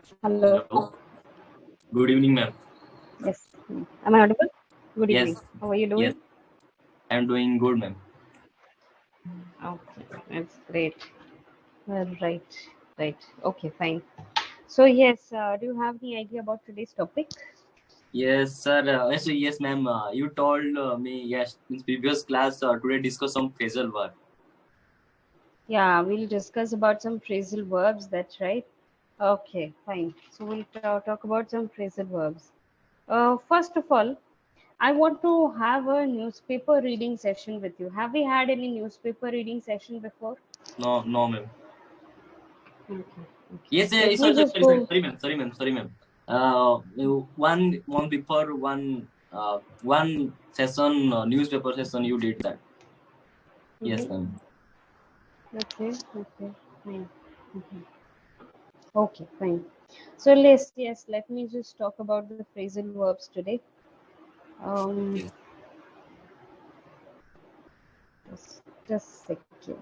Hello. Hello. Good evening, ma'am. Yes. Am I audible? Good evening. Yes, How are you yes, doing? I'm doing good, ma'am. Okay, that's great. Right, right. Okay, fine. So yes, do you have any idea about today's topic? Yes, sir. Yes, ma'am. You told me yes in previous class today discuss some phrasal verb. Yeah, we'll discuss about some phrasal verbs. That's right. Okay, fine. So we'll talk about some phrasal verbs. First of all, I want to have a newspaper reading session with you. Have we had any newspaper reading session before? No, no, ma'am. Okay, okay. Yes, Let me sorry, just sorry, go. sorry, ma'am. Sorry, ma'am. Sorry, ma'am. One before one session newspaper session you did that. Yes, Mm-hmm. ma'am. Okay, okay, fine. Mhm. Okay, fine. So yes, let me just talk about the phrasal verbs today. Um, Yes. just second.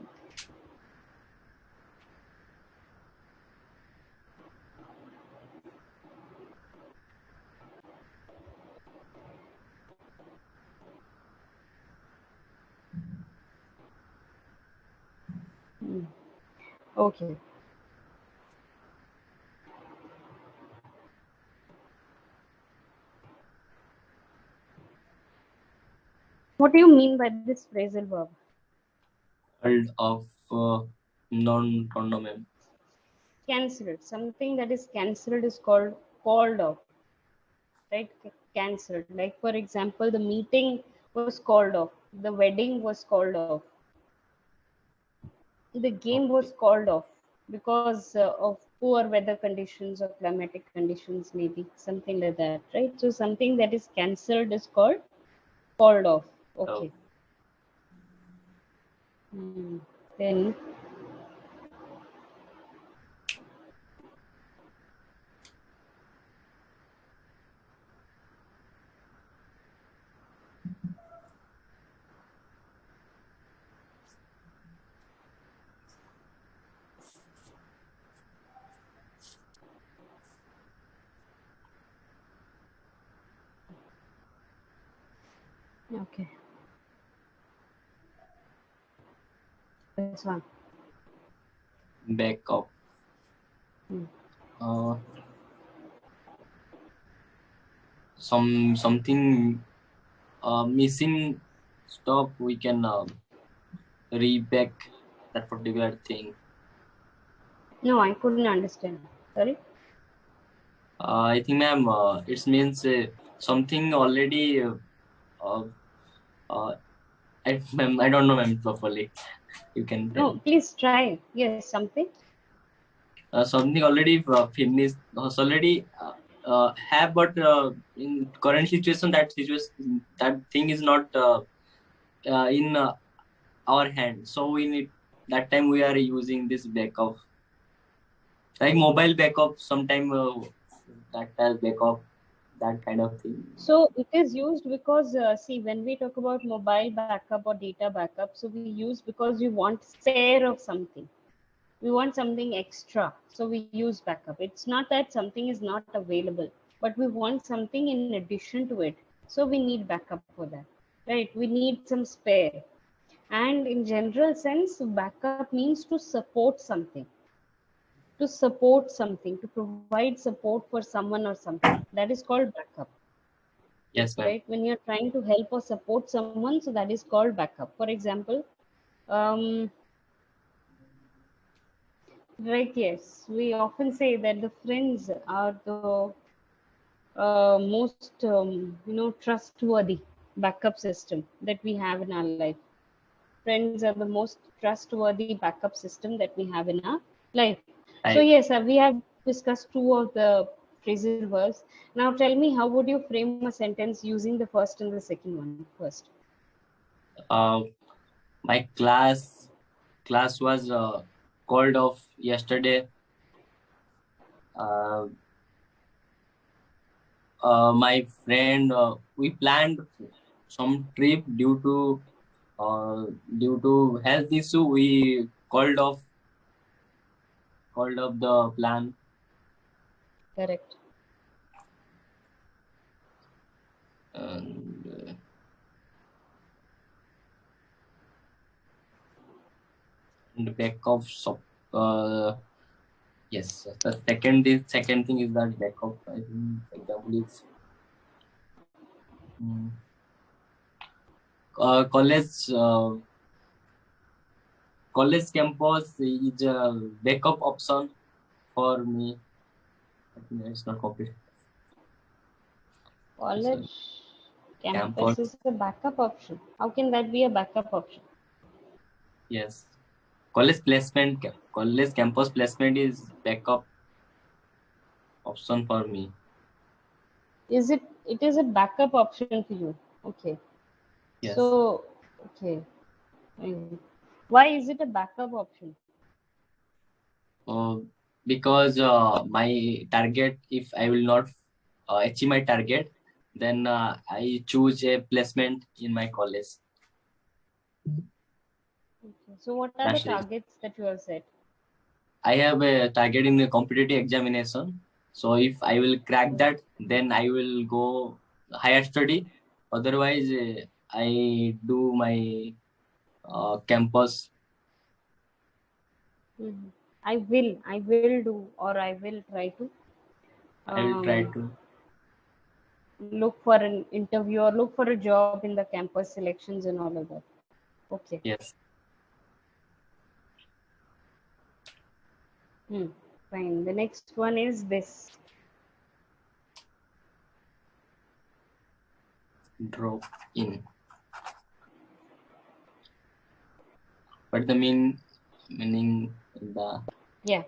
Hmm. Okay. What do you mean by this phrasal verb? World of no, ma'am. Cancelled. Something that is cancelled is called off, right? Cancelled. Like for example, the meeting was called off. The wedding was called off. The game Okay. was called off because of poor weather conditions or climatic conditions, maybe something like that, right? So something that is cancelled is called off. Oh, Okay. Hmm. Then okay, this one. backup. Hmm. Uh, something missing stuff we can reback that particular thing. No, I couldn't understand. Sorry. I think, ma'am, it means something already. Uh, uh, ma'am, I don't know, ma'am, properly. You can tell. No, please try. Yes, something. Something already finished. Already have, but in current situation, that thing is not in our hand. So we need that time we are using this backup, like mobile backup. Sometime tactile backup, that kind of thing. So it is used because, see, when we talk about mobile backup or data backup, so we use because we want spare of something. We want something extra. So we use backup. It's not that something is not available, but we want something in addition to it. So we need backup for that, right? We need some spare. And in general sense, backup means to support something, to provide support for someone or something. That is called backup, Yes, ma'am. right? When you're trying to help or support someone, so that is called backup. For example, um, right, yes, we often say that the friends are the most, trustworthy backup system that we have in our life. Friends are the most trustworthy backup system that we have in our life. So Right. yes, we have discussed two of the phrasal verbs. Now tell me, how would you frame a sentence using the first and the second one first? Uh, my class was called off yesterday. Uh, my friend, we planned some trip uh, due to health issue. We called off the plan. Correct. And in the back of yes, the second thing is that back of, I think, example is college college campus is a backup option for me. I think it's not complete. College campus Campus, is a backup option. How can that be a backup option? yes. College campus placement is backup option for me. Is it? It is a backup option for you. Okay. Yes. So, okay. Why is it a backup option? Uh, because my target, if I will not achieve my target, then I choose a placement in my college. Okay. So, what are the That's it. targets that you have set? I have a target in the competitive examination. So if I will crack that, then I will go higher study. Otherwise, I do my campus. Mhm. I will do, or I will try to I will try um, to. look for an interview or look for a job in the campus selections and all of that. Okay. Yes. Hmm. Fine. The next one is this. Drop in. But the meaning the Yeah.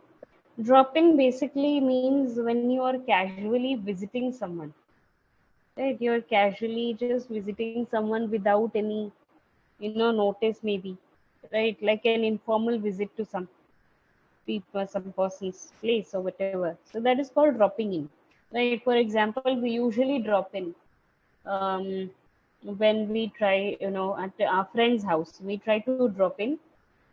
Drop in basically means when you are casually visiting someone, right? You're casually just visiting someone without any, notice maybe, right? Like an informal visit to some people, some person's place or whatever. So that is called dropping in, right? For example, we usually drop in um, when we try, at our friend's house. We try to drop in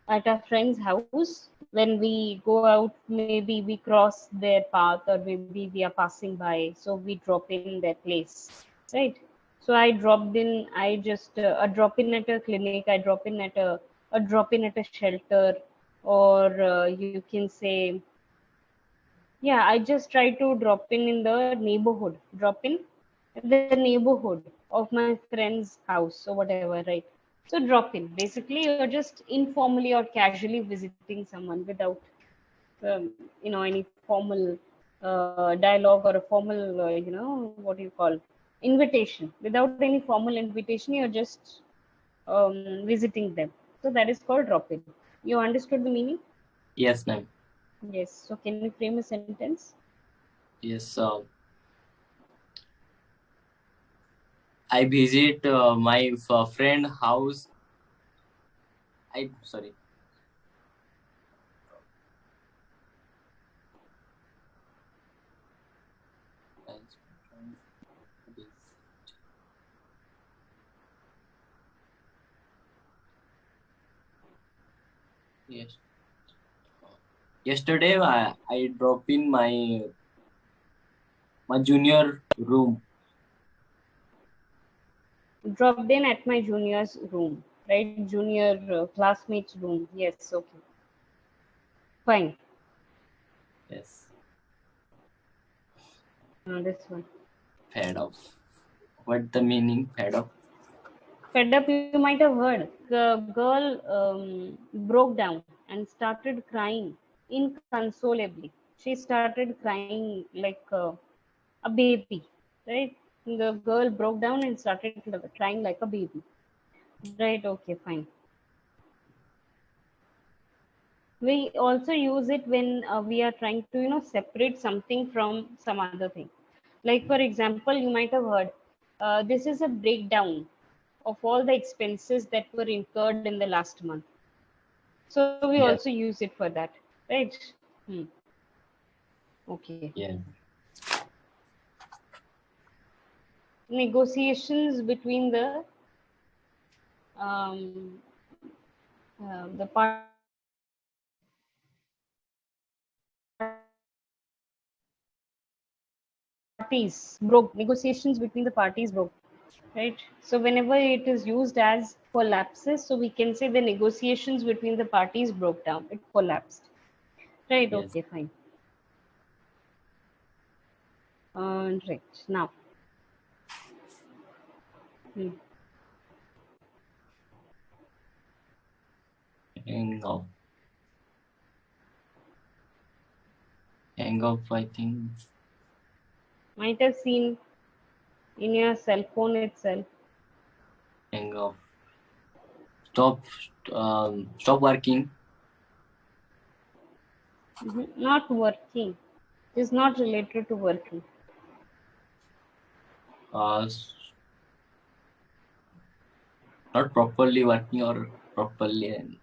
at our friend's house when we go out. Maybe we cross their path, or maybe we are passing by, so we drop in their place, right? So I dropped in. I just a drop in at a clinic. I drop in at a drop in at a shelter, or you can say, yeah, I just try to drop in the neighborhood. Drop in the neighborhood of my friend's house or whatever, right? So drop in. Basically, you're just informally or casually visiting someone without, any formal dialogue or a formal, what do you call, invitation. Without any formal invitation, you're just visiting them. So that is called drop in. You understood the meaning? yes, ma'am. Yes. So can you frame a sentence? Yes. I visit my friend house. I sorry. Yes. Yesterday, I dropped in my junior room. Dropped in at my junior's room, right? Junior classmate's room. Yes, okay. Fine. Yes. This one. Fed up. What the meaning? Fed up. Fed up, you might have heard. The girl broke down and started crying inconsolably. She started crying like a baby, right? The girl broke down and started crying like a baby. Right, okay, fine. We also use it when we are trying to, separate something from some other thing. Like, for example, you might have heard, this is a breakdown of all the expenses that were incurred in the last month. So we also Yes. use it for that, right? Hmm. Okay. Yeah. Negotiations between um, the parties or the parties involved. parties broke, negotiations between the parties broke, right? So whenever it is used as collapses, so we can say the negotiations between the parties broke down, it collapsed, right? Yes. Okay, fine. Right now. Hmm. Hang up. Hang up, I think. Might have seen in your cell phone itself. Hang up. Stop. Stop working. Not working. Is not related to working. Uh, Not properly working or properly.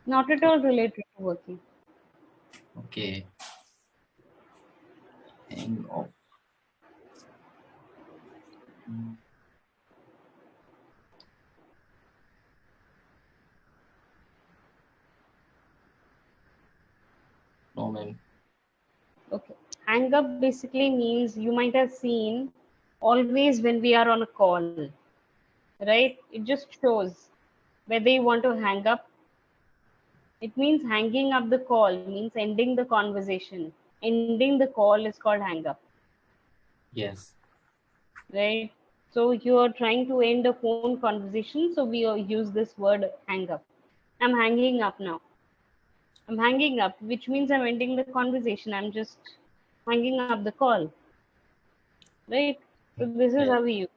Not at all related to working. Okay. Hang up. No, man. Okay. Hang up basically means you might have seen always when we are on a call, right? It just shows whether you want to hang up. It means hanging up the call, means ending the conversation. Ending the call is called hang up, Yes. right? So you are trying to end a phone conversation, so we use this word hang up. I'm hanging up now. I'm hanging up, which means I'm ending the conversation. I'm just hanging up the call, right? So this is Yes. how we use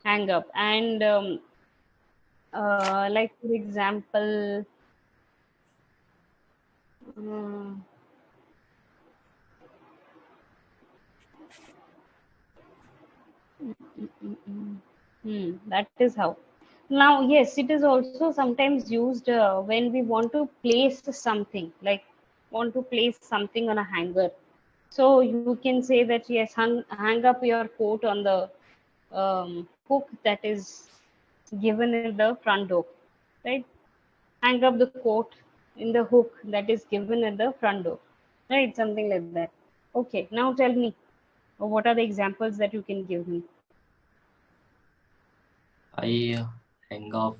hang up. And like for example, uh, that is how. Now, yes, it is also sometimes used when we want to place something, like want to place something on a hanger. So you can say that yes, hang up your coat on the hook that is given in the front door, right? Hang up the coat in the hook that is given at the front door, right? Something like that. Okay, now tell me, what are the examples that you can give me? I hang up.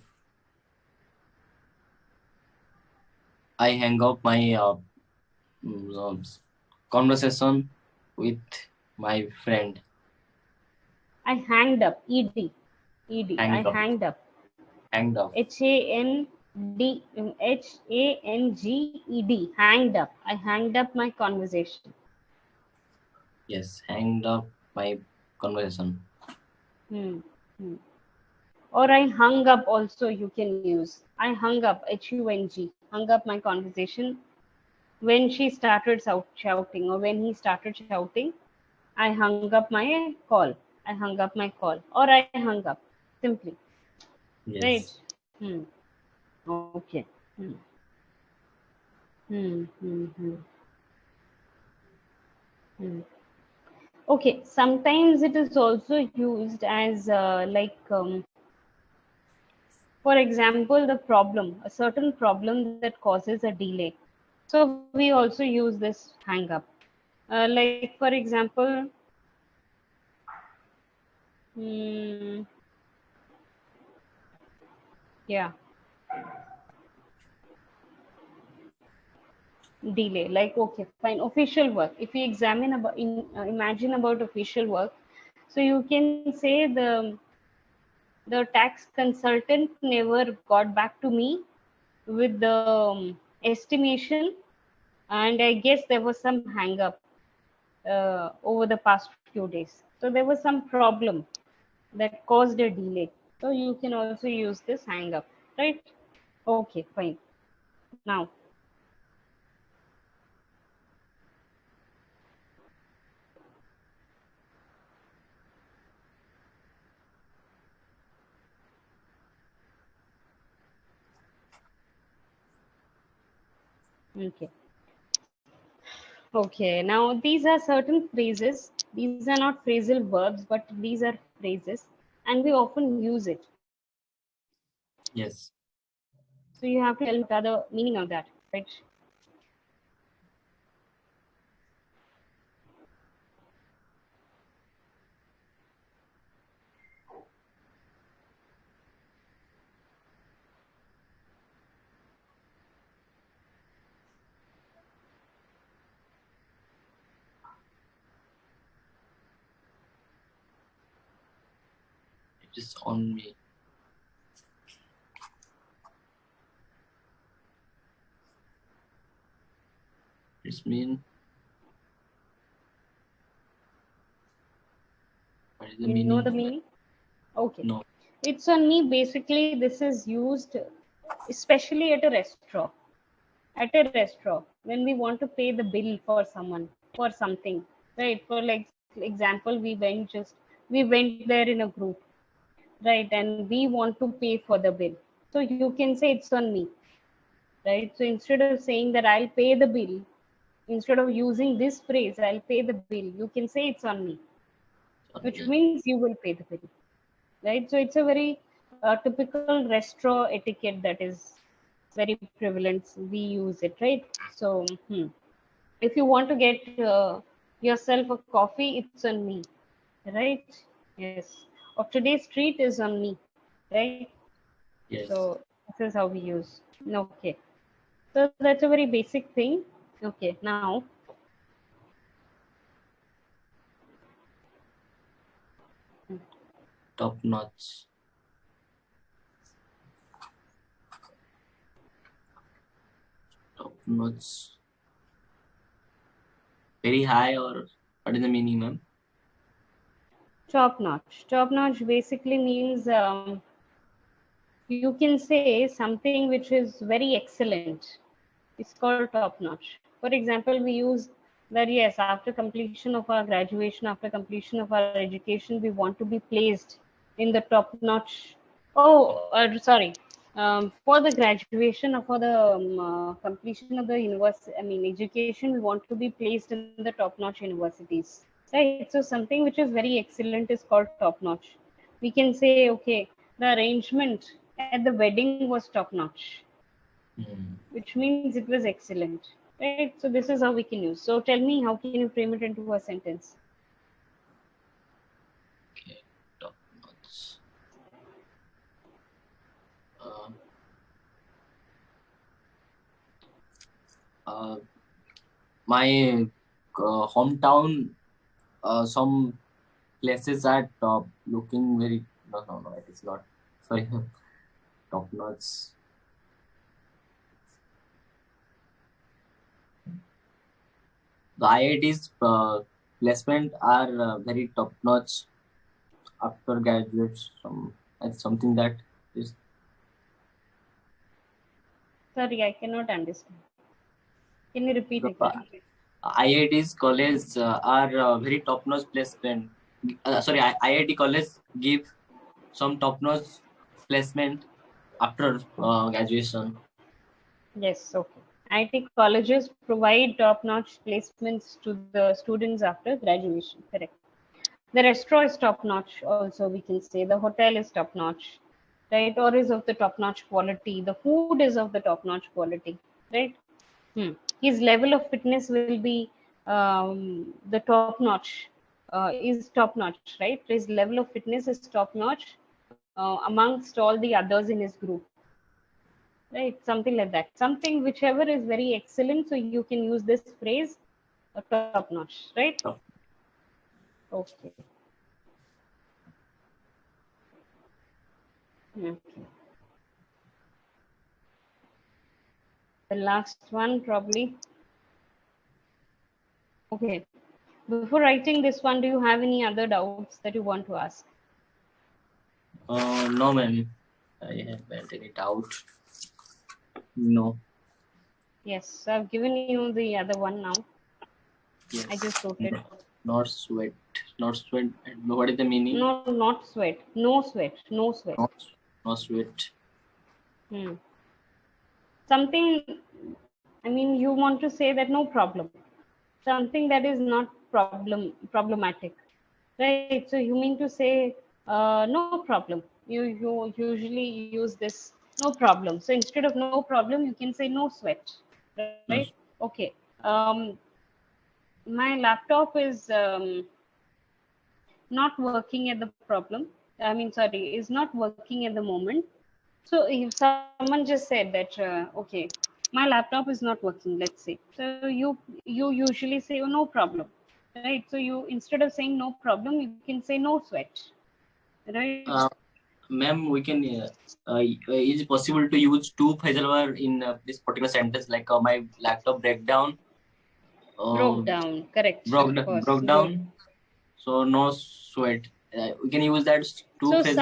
I hang up my um, conversation with my friend. I hanged up, ed, I Hang up. hanged up, Hanged up. HAND HANGED, hanged up. I hanged up my conversation. Yes. Hanged up my conversation. Hmm. Hmm. Or I hung up also you can use. I hung up, HUNG, hung up my conversation when she started shouting, or when he started shouting. I hung up my call. I hung up my call. Or I hung up, simply. Right? Yes. Hmm. Okay. Hmm. Hmm. Hmm. Hmm. Hmm. Okay. Sometimes it is also used as for example, the problem, a certain problem that causes a delay. So we also use this hang up. Like for example, hmm, yeah, delay. Like okay, fine. Official work. If we examine about, imagine about official work, so you can say the tax consultant never got back to me with the estimation, and I guess there was some hang up over the past few days. So there was some problem that caused a delay. So you can also use this hang up, right? Okay, fine. Now, okay. Okay, now these are certain phrases. These are not phrasal verbs, but these are phrases, and we often use it. Yes. So you have to tell me what are the meaning of that, right? It is on me. It's mean. What is the You meaning? know the meaning? Okay. No. It's on me. Basically, this is used especially at a restaurant. At a restaurant, when we want to pay the bill for someone for something, right? For like example, we went there in a group, right? And we want to pay for the bill. So you can say it's on me, right? So instead of saying that I'll pay the bill, instead of using this phrase, I'll pay the bill, you can say it's on me, which means you will pay the bill, right? So it's a very typical restaurant etiquette that is very prevalent. We use it, right? So if you want to get yourself a coffee, it's on me, right? Yes. Or today's treat is on me, right? Yes. So this is how we use. Okay. So that's a very basic thing. Okay. Now, Top notch. Top notch. Very high, or what is the meaning, ma'am? top notch. Top notch basically means you can say something which is very excellent. It's called top notch. For example, we use that yes, after completion of our graduation, after completion of our education, we want to be placed in the top notch. Oh, sorry. For the graduation or for the completion of the university, I mean, education, we want to be placed in the top notch universities. Right. So something which is very excellent is called top notch. We can say, okay, the arrangement at the wedding was top notch, which means it was excellent, right? So this is how we can use. So tell me, how can you frame it into a sentence? Okay. Top notch. Uh, uh, my hometown, some places are top, looking very. No, no, no. It is not. Sorry. Top notch. The IIT's placement are very top notch after graduates. That's something that is. Sorry, I cannot understand. Can you repeat again? IIT's college are very top notch placement. Sorry, IIT college give some top notch placement after graduation. Yes, okay. IT colleges provide top-notch placements to the students after graduation. Correct. The restaurant is top-notch. Also, we can say the hotel is top-notch, right? Or is of the top-notch quality. The food is of the top-notch quality, right? His level of fitness will be the top-notch. Is top-notch, right? His level of fitness is top-notch amongst all the others in his group, right? Something like that, something whichever is very excellent, so you can use this phrase top notch, right? Okay. Okay, the last one probably. Okay, before writing this one, do you have any other doubts that you want to ask? No, ma'am. I haven't any doubt. No. Yes, I've given you the other one now. Yes. I just wrote it. Not sweat. Not sweat. What is the meaning? No, not sweat. No sweat. No sweat. Not sweat. Hmm. Something, I mean, you want to say that no problem. Something that is not problematic, right? So you mean to say no problem. You usually use this no problem. So instead of no problem, you can say no sweat, right? No. Okay. My laptop is not working at the problem. I mean, sorry, is not working at the moment. So if someone just said that, okay, my laptop is not working, let's say. So you usually say, oh, no problem, right? So you instead of saying no problem, you can say no sweat, right? ma'am, we can. Is it possible to use two Faisal in this particular sentence? Like my laptop breakdown. Broke down. Correct. Of course. Broke Good. down. So no sweat. We can use that two So Faisal.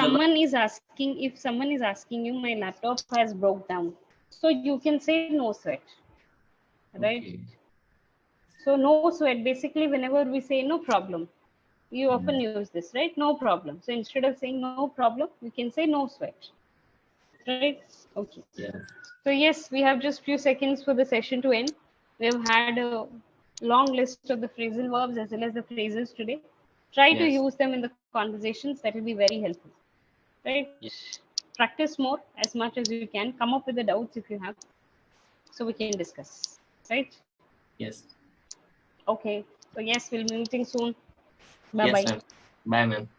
if someone is asking you, my laptop has broke down. So you can say no sweat. Right? Okay. So no sweat. Basically, whenever we say no problem, you often use this, right? No problem. So instead of saying no problem, you can say no sweat. Right? Okay. Yeah. So yes, we have just few seconds for the session to end. We have had a long list of the phrasal verbs as well as the phrases today. Try to Yes. use them in the conversations. That will be very helpful. Right? Yes. Practice more as much as you can. Come up with the doubts if you have, so we can discuss. Right? Yes. Okay. So yes, we'll be meeting soon. Bye Yes, bye. ma'am. Bye, ma'am.